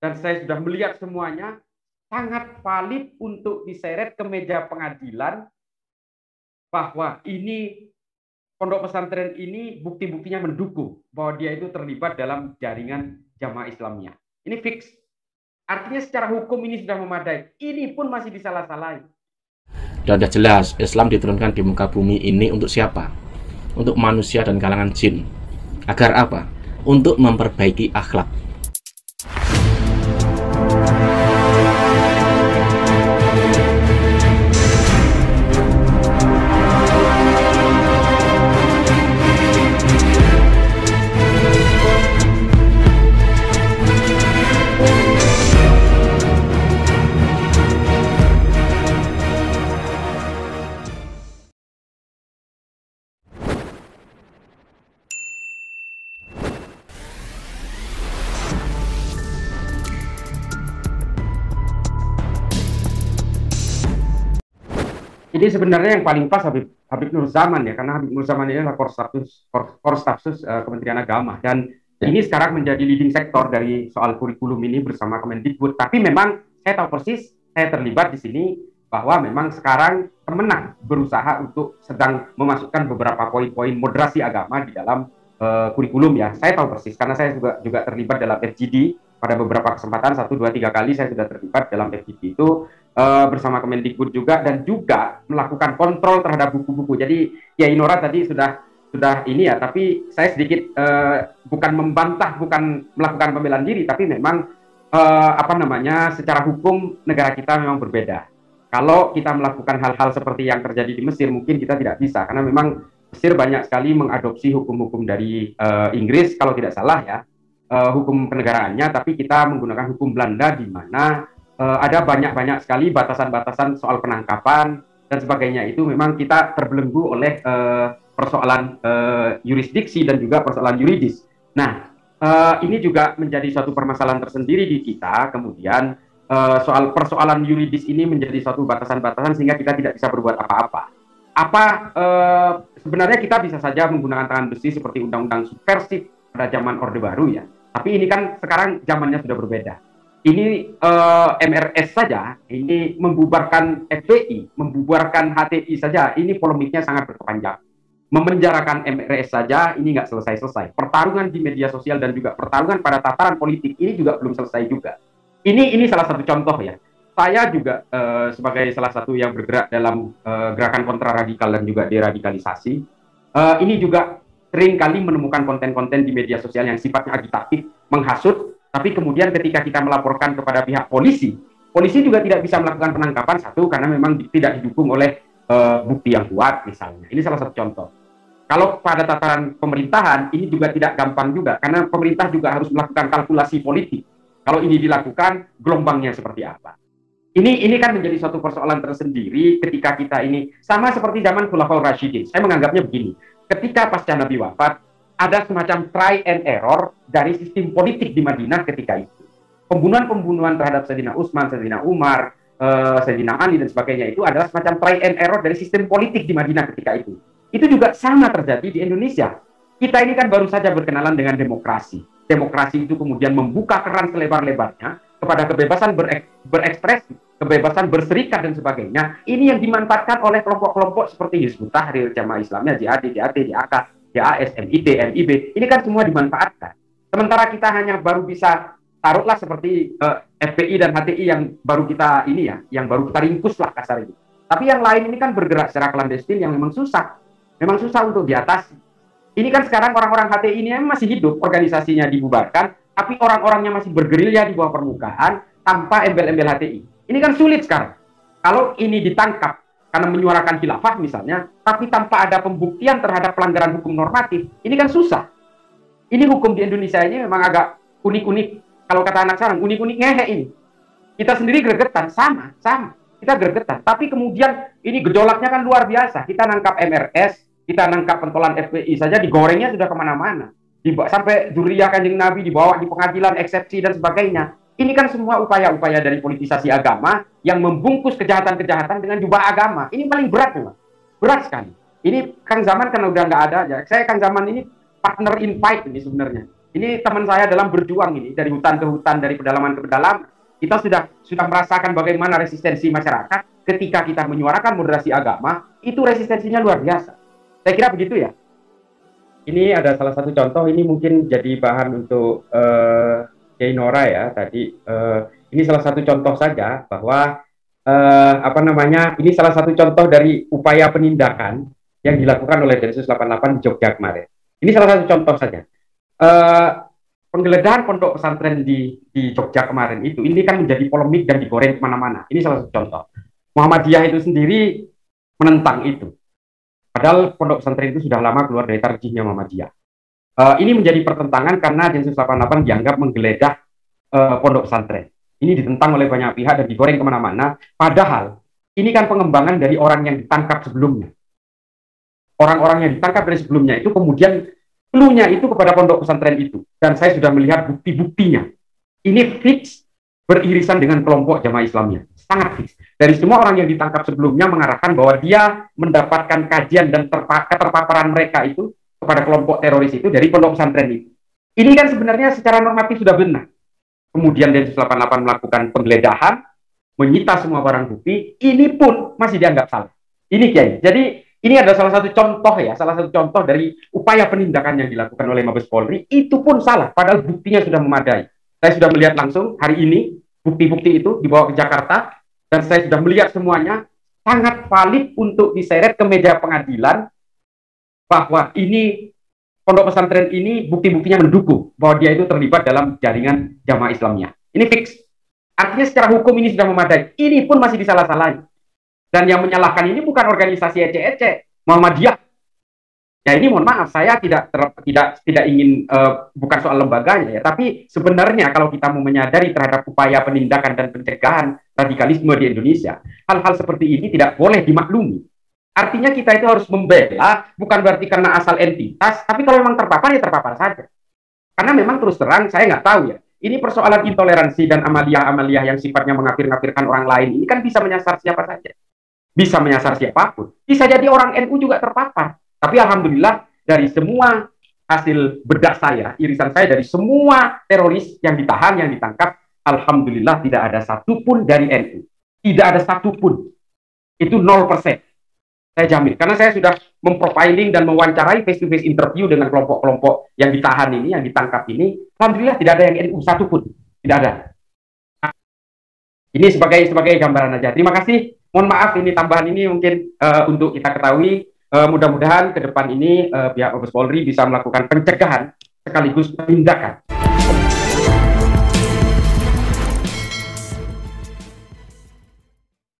dan saya sudah melihat semuanya, sangat valid untuk diseret ke meja pengadilan bahwa ini pondok pesantren ini bukti-buktinya mendukung bahwa dia itu terlibat dalam jaringan jamaah Islamiyah. Ini fix. Artinya secara hukum ini sudah memadai. Ini pun masih disalah-salahi. Dan sudah jelas Islam diturunkan di muka bumi ini untuk siapa? Untuk manusia dan kalangan jin. Agar apa? Untuk memperbaiki akhlak. Jadi sebenarnya yang paling pas Habib Nur Zaman ya, karena Habib Nur Zaman ini adalah Korstafsus Kementerian Agama, dan ini sekarang menjadi leading sektor dari soal kurikulum ini bersama Kemendikbud. Tapi memang saya tahu persis, saya terlibat di sini bahwa memang sekarang Kemenang berusaha untuk sedang memasukkan beberapa poin-poin moderasi agama di dalam kurikulum ya. Saya tahu persis karena saya juga terlibat dalam FGD pada beberapa kesempatan, 1, 2, 3 kali saya sudah terlibat dalam FGD itu bersama Kemendikbud juga, dan juga melakukan kontrol terhadap buku-buku. Jadi ya Inora tadi sudah ini ya, tapi saya sedikit bukan membantah, bukan melakukan pembelaan diri, tapi memang secara hukum negara kita memang berbeda. Kalau kita melakukan hal-hal seperti yang terjadi di Mesir, mungkin kita tidak bisa, karena memang Mesir banyak sekali mengadopsi hukum-hukum dari Inggris kalau tidak salah ya, hukum kenegaraannya, tapi kita menggunakan hukum Belanda di mana ada banyak sekali batasan-batasan soal penangkapan dan sebagainya. Itu memang kita terbelenggu oleh persoalan yurisdiksi dan juga persoalan yuridis. Nah, ini juga menjadi suatu permasalahan tersendiri di kita. Kemudian soal persoalan yuridis ini menjadi suatu batasan-batasan sehingga kita tidak bisa berbuat apa-apa. Sebenarnya kita bisa saja menggunakan tangan besi seperti undang-undang subversif pada zaman Orde Baru ya. Tapi ini kan sekarang zamannya sudah berbeda. Ini MRS saja, ini membubarkan FPI, membubarkan HTI saja, ini polemiknya sangat berkepanjang. Memenjarakan MRS saja, ini nggak selesai-selesai. Pertarungan di media sosial dan juga pertarungan pada tataran politik, ini juga belum selesai juga. Ini salah satu contoh ya. Saya juga sebagai salah satu yang bergerak dalam gerakan kontraradikal dan juga deradikalisasi, ini juga sering kali menemukan konten-konten di media sosial yang sifatnya agitatif, menghasut. Tapi kemudian ketika kita melaporkan kepada pihak polisi, polisi juga tidak bisa melakukan penangkapan, satu, karena memang tidak didukung oleh bukti yang kuat misalnya. Ini salah satu contoh. Kalau pada tataran pemerintahan, ini juga tidak gampang juga, karena pemerintah juga harus melakukan kalkulasi politik. Kalau ini dilakukan, gelombangnya seperti apa? Ini kan menjadi suatu persoalan tersendiri ketika kita ini, sama seperti zaman Khulafaur Rasyidin. Saya menganggapnya begini, ketika pasca Nabi wafat, ada semacam try and error dari sistem politik di Madinah ketika itu. Pembunuhan-pembunuhan terhadap Sayyidina Utsman, Sayyidina Umar, Sayyidina Ali dan sebagainya itu adalah semacam try and error dari sistem politik di Madinah ketika itu. Itu juga sama terjadi di Indonesia. Kita ini kan baru saja berkenalan dengan demokrasi. Demokrasi itu kemudian membuka keran selebar-lebarnya kepada kebebasan berekspresi, kebebasan berserikat dan sebagainya. Ini yang dimanfaatkan oleh kelompok-kelompok seperti Hizbut Tahrir, Jamaah Islamiyah, JAD, DAK, DAS, MIT, MIB, ini kan semua dimanfaatkan. Sementara kita hanya baru bisa taruhlah seperti FPI dan HTI yang baru kita ini ya, yang baru kita ringkus lah kasar ini. Tapi yang lain ini kan bergerak secara klandestin yang memang susah untuk diatasi. Ini kan sekarang orang-orang HTI ini masih hidup, organisasinya dibubarkan, tapi orang-orangnya masih bergerilya di bawah permukaan tanpa embel-embel HTI. Ini kan sulit sekarang. Kalau ini ditangkap karena menyuarakan khilafah misalnya, tapi tanpa ada pembuktian terhadap pelanggaran hukum normatif, ini kan susah. Ini hukum di Indonesia ini memang agak unik-unik. Kalau kata anak sekarang, unik-unik ngehe ini. Kita sendiri gregetan, sama. Kita gregetan. Tapi kemudian ini gejolaknya kan luar biasa. Kita nangkap MRS, kita nangkap pentolan FPI saja, digorengnya sudah kemana-mana. Sampai Dzurriyyah Kanjeng Nabi dibawa di pengadilan, eksepsi dan sebagainya. Ini kan semua upaya-upaya dari politisasi agama yang membungkus kejahatan-kejahatan dengan jubah agama. Ini paling berat, memang. Berat sekali. Ini Kang Zaman kan udah nggak ada aja. Saya Kang Zaman ini partner in fight ini sebenarnya. Ini teman saya dalam berjuang ini dari hutan ke hutan, dari pedalaman ke pedalaman. Kita sudah merasakan bagaimana resistensi masyarakat ketika kita menyuarakan moderasi agama, itu resistensinya luar biasa. Saya kira begitu ya. Ini ada salah satu contoh, ini mungkin jadi bahan untuk Kiai Nora ya tadi. Ini salah satu contoh saja bahwa ini salah satu contoh dari upaya penindakan yang dilakukan oleh Densus 88 di Jogja kemarin. Ini salah satu contoh saja. Penggeledahan pondok pesantren di Jogja kemarin itu, ini kan menjadi polemik dan digoreng kemana-mana. Ini salah satu contoh. Muhammadiyah itu sendiri menentang itu. Padahal pondok pesantren itu sudah lama keluar dari tarjihnya Muhammadiyah. Ini menjadi pertentangan karena Densus 88 dianggap menggeledah pondok pesantren. Ini ditentang oleh banyak pihak dan digoreng kemana-mana. Padahal ini kan pengembangan dari orang yang ditangkap sebelumnya. Orang-orang yang ditangkap dari sebelumnya itu kemudian clue-nya itu kepada pondok pesantren itu. Dan saya sudah melihat bukti-buktinya. Ini fix beririsan dengan kelompok Jamaah Islamiyah. Sangat fix. Dari semua orang yang ditangkap sebelumnya mengarahkan bahwa dia mendapatkan kajian dan keterpaparan mereka itu kepada kelompok teroris itu dari pondok pesantren itu. Ini kan sebenarnya secara normatif sudah benar. Kemudian Densus 88 melakukan penggeledahan, menyita semua barang bukti, ini pun masih dianggap salah. Ini Kiai. Jadi ini adalah salah satu contoh ya, salah satu contoh dari upaya penindakan yang dilakukan oleh Mabes Polri, itu pun salah, padahal buktinya sudah memadai. Saya sudah melihat langsung hari ini, bukti-bukti itu dibawa ke Jakarta, dan saya sudah melihat semuanya, sangat valid untuk diseret ke meja pengadilan, bahwa ini, pondok pesantren ini, bukti-buktinya mendukung, bahwa dia itu terlibat dalam jaringan Jamaah Islamiyah. Ini fix. Artinya secara hukum ini sudah memadai, ini pun masih disalah-salahi. Dan yang menyalahkan ini bukan organisasi ece-ece, Muhammadiyah. Ya ini mohon maaf, saya tidak ingin, bukan soal lembaganya ya, tapi sebenarnya kalau kita mau menyadari terhadap upaya penindakan dan pencegahan radikalisme di Indonesia, hal-hal seperti ini tidak boleh dimaklumi. Artinya kita itu harus membela, bukan berarti karena asal entitas, tapi kalau memang terpapar ya terpapar saja. Karena memang terus terang saya nggak tahu ya, ini persoalan intoleransi dan amalia-amalia yang sifatnya mengafir-ngafirkan orang lain, ini kan bisa menyasar siapa saja. Bisa menyasar siapapun. Bisa jadi orang NU juga terpapar. Tapi alhamdulillah dari semua hasil bedah saya, irisan saya dari semua teroris yang ditahan, yang ditangkap, alhamdulillah tidak ada satupun dari NU. Tidak ada satupun. Itu 0%. Saya jamin. Karena saya sudah memprofiling dan mewawancarai face-to-face interview dengan kelompok-kelompok yang ditahan ini, yang ditangkap ini. Alhamdulillah tidak ada yang NU satupun. Tidak ada. Ini sebagai gambaran aja. Terima kasih. Mohon maaf ini tambahan ini mungkin untuk kita ketahui, mudah-mudahan ke depan ini pihak Mabes Polri bisa melakukan pencegahan sekaligus penindakan